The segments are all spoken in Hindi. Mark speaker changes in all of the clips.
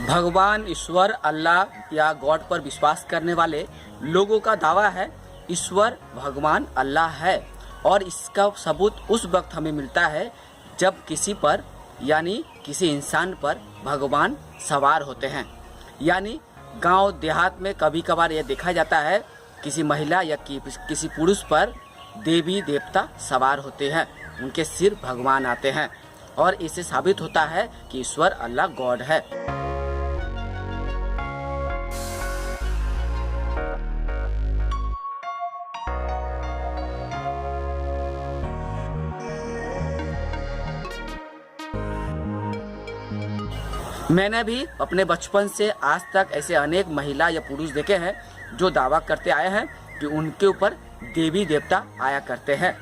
Speaker 1: भगवान ईश्वर अल्लाह या गॉड पर विश्वास करने वाले लोगों का दावा है ईश्वर भगवान अल्लाह है। और इसका सबूत उस वक्त हमें मिलता है जब किसी पर यानी किसी इंसान पर भगवान सवार होते हैं। यानी गांव देहात में कभी कभार यह देखा जाता है किसी महिला या किसी पुरुष पर देवी देवता सवार होते हैं, उनके सिर भगवान आते हैं और इससे साबित होता है कि ईश्वर अल्लाह गॉड है। मैंने भी अपने बचपन से आज तक ऐसे अनेक महिला या पुरुष देखे हैं जो दावा करते आए हैं कि उनके ऊपर देवी देवता आया करते हैं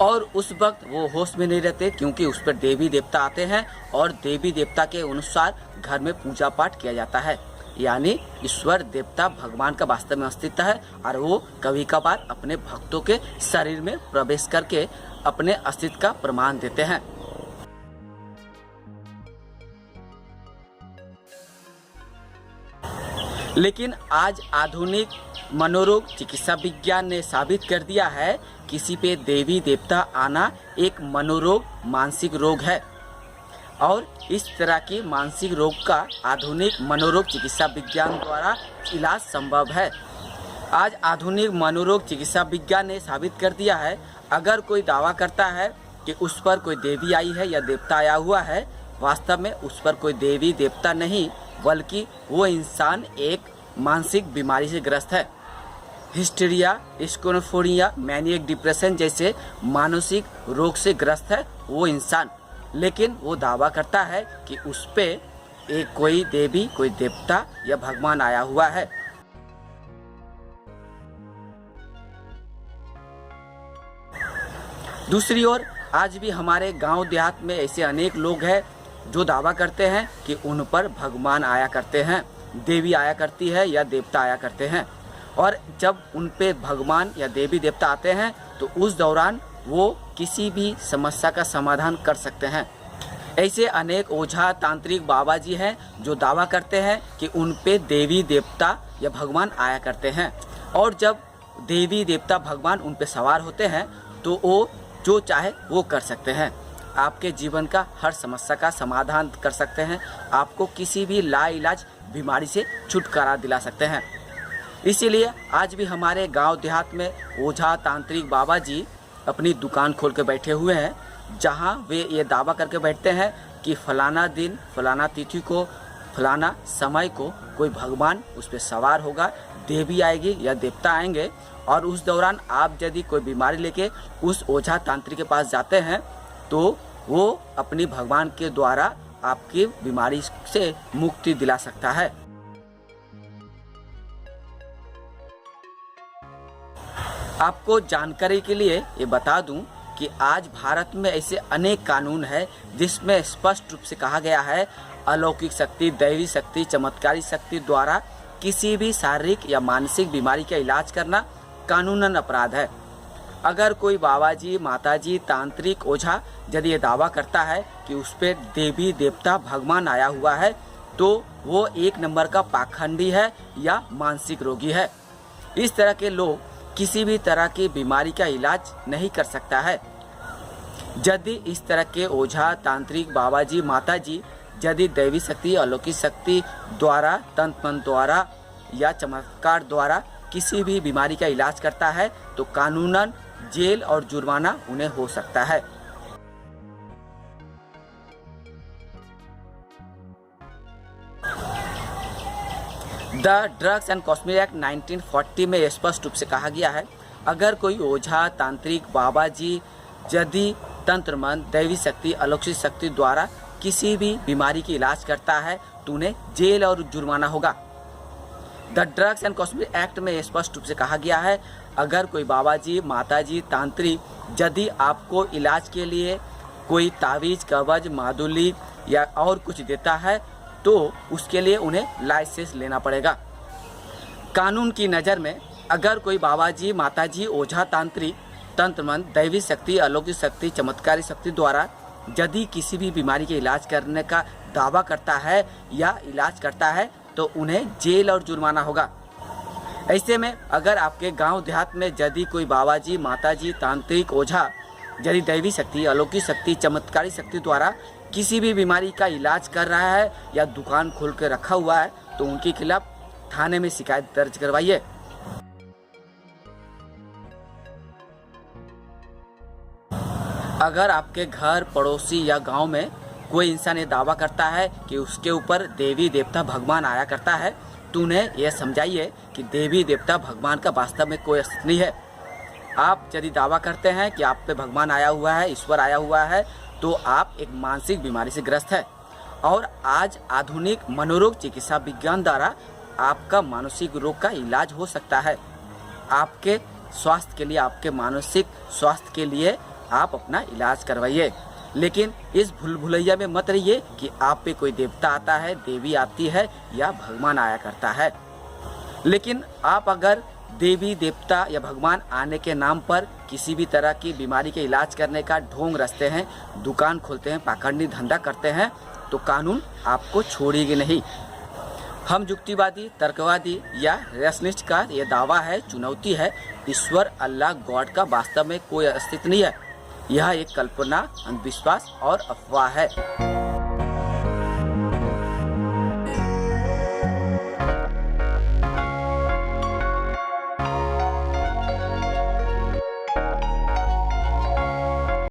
Speaker 1: और उस वक्त वो होश में नहीं रहते, क्योंकि उस पर देवी देवता आते हैं और देवी देवता के अनुसार घर में पूजा पाठ किया जाता है। यानी ईश्वर देवता भगवान का वास्तव में अस्तित्व है और वो कभी कभार अपने भक्तों के शरीर में प्रवेश करके अपने अस्तित्व का प्रमाण देते हैं। लेकिन आज आधुनिक मनोरोग चिकित्सा विज्ञान ने साबित कर दिया है किसी पे देवी देवता आना एक मनोरोग मानसिक रोग है और इस तरह की मानसिक रोग का आधुनिक मनोरोग चिकित्सा विज्ञान द्वारा इलाज संभव है। आज आधुनिक मनोरोग चिकित्सा विज्ञान ने साबित कर दिया है अगर कोई दावा करता है कि उस पर कोई देवी आई है या देवता आया हुआ है, वास्तव में उस पर कोई देवी देवता नहीं बल्कि वो इंसान एक मानसिक बीमारी से ग्रस्त है। हिस्टीरिया, स्किज़ोफ्रेनिया, मैनियक डिप्रेशन जैसे मानसिक रोग से ग्रस्त है वो इंसान, लेकिन वो दावा करता है कि उस पे एक कोई देवी कोई देवता या भगवान आया हुआ है। दूसरी ओर आज भी हमारे गांव देहात में ऐसे अनेक लोग हैं जो दावा करते हैं कि उन पर भगवान आया करते हैं, देवी आया करती है या देवता आया करते हैं और जब उन पे भगवान या देवी देवता आते हैं तो उस दौरान वो किसी भी समस्या का समाधान कर सकते हैं। ऐसे अनेक ओझा तांत्रिक बाबा जी हैं जो दावा करते हैं कि उन पे देवी देवता या भगवान आया करते हैं और जब देवी देवता भगवान उन पे सवार होते हैं तो वो जो चाहे वो कर सकते हैं। आपके जीवन का हर समस्या का समाधान कर सकते हैं, आपको किसी भी लाइलाज बीमारी से छुटकारा दिला सकते हैं। इसीलिए आज भी हमारे गांव देहात में ओझा तांत्रिक बाबा जी अपनी दुकान खोल के बैठे हुए हैं, जहां वे ये दावा करके बैठते हैं कि फलाना दिन फलाना तिथि को फलाना समय को कोई भगवान उस पर सवार होगा, देवी आएगी या देवता आएंगे और उस दौरान आप यदि कोई बीमारी लेके उस ओझा तांत्रिक के पास जाते हैं तो वो अपनी भगवान के द्वारा आपकी बीमारी से मुक्ति दिला सकता है। आपको जानकारी के लिए ये बता दूं कि आज भारत में ऐसे अनेक कानून है जिसमें स्पष्ट रूप से कहा गया है अलौकिक शक्ति, दैवी शक्ति, चमत्कारी शक्ति द्वारा किसी भी शारीरिक या मानसिक बीमारी का इलाज करना कानूनन अपराध है। अगर कोई बाबा जी, माता जी, तांत्रिक, ओझा यदि ये दावा करता है कि उस पर देवी देवता भगवान आया हुआ है तो वो एक नंबर का पाखंडी है या मानसिक रोगी है। इस तरह के लोग किसी भी तरह की बीमारी का इलाज नहीं कर सकता है। यदि इस तरह के ओझा तांत्रिक बाबा जी, माता जी यदि दैवी शक्ति, अलौकिक शक्ति द्वारा, तंत्र मंत्र द्वारा या चमत्कार द्वारा किसी भी बीमारी का इलाज करता है तो कानूनन जेल और जुर्माना उन्हें हो सकता है। The drugs and cosmetic act 1940 में स्पष्ट रूप से कहा गया है अगर कोई ओझा तांत्रिक बाबा जी यदि तंत्र मंत्र, दैवी शक्ति, अलौकिक शक्ति द्वारा किसी भी बीमारी की इलाज करता है तो उन्हें जेल और जुर्माना होगा। The drugs and cosmetic act में स्पष्ट रूप से कहा गया है अगर कोई बाबा जी, माता जी, तांत्रिक यदि आपको इलाज के लिए कोई तावीज, कवच, मादुली या और कुछ देता है तो उसके लिए उन्हें लाइसेंस लेना पड़ेगा। कानून की नज़र में अगर कोई बाबा जी, माता जी, ओझा तांत्रिक, तंत्र मंत्र, दैवी शक्ति, अलौकिक शक्ति, चमत्कारी शक्ति द्वारा यदि किसी भी बीमारी के इलाज करने का दावा करता है या इलाज करता है तो उन्हें जेल और जुर्माना होगा। ऐसे में अगर आपके गांव देहात में यदि कोई बाबा जी, माता जी, तांत्रिक, ओझा यदि दैवी शक्ति, अलौकिक शक्ति, चमत्कारी शक्ति द्वारा किसी भी बीमारी का इलाज कर रहा है या दुकान खोल के रखा हुआ है तो उनके खिलाफ थाने में शिकायत दर्ज करवाइए। अगर आपके घर, पड़ोसी या गांव में कोई इंसान ये दावा करता है कि उसके ऊपर देवी देवता भगवान आया करता है तो उन्हें यह समझाइए कि देवी देवता भगवान का वास्तव में कोई अस्तित्व नहीं है। आप यदि दावा करते हैं कि आप पे भगवान आया हुआ है, ईश्वर आया हुआ है, तो आप एक मानसिक बीमारी से ग्रस्त है। और आज आधुनिक मनोरोग चिकित्सा विज्ञान द्वारा आपका मानसिक रोग का इलाज हो सकता है। आपके स्वास्थ्य के लिए, आपके मानसिक स्वास्थ्य के लिए आप अपना इलाज करवाइए। लेकिन इस भूल भुलैया में मत रहिए कि आप पे कोई देवता आता है, देवी आती है या भगवान आया करता है। लेकिन आप अगर देवी देवता या भगवान आने के नाम पर किसी भी तरह की बीमारी के इलाज करने का ढोंग रचते हैं, दुकान खोलते हैं, पाखंडी धंधा करते हैं तो कानून आपको छोड़ेगी नहीं। हम युक्तिवादी, तर्कवादी या रेशनिस्ट का ये दावा है, चुनौती है, ईश्वर, अल्लाह, गॉड का वास्तव में कोई अस्तित्व नहीं है। यह एक कल्पना, अंधविश्वास और अफवाह है।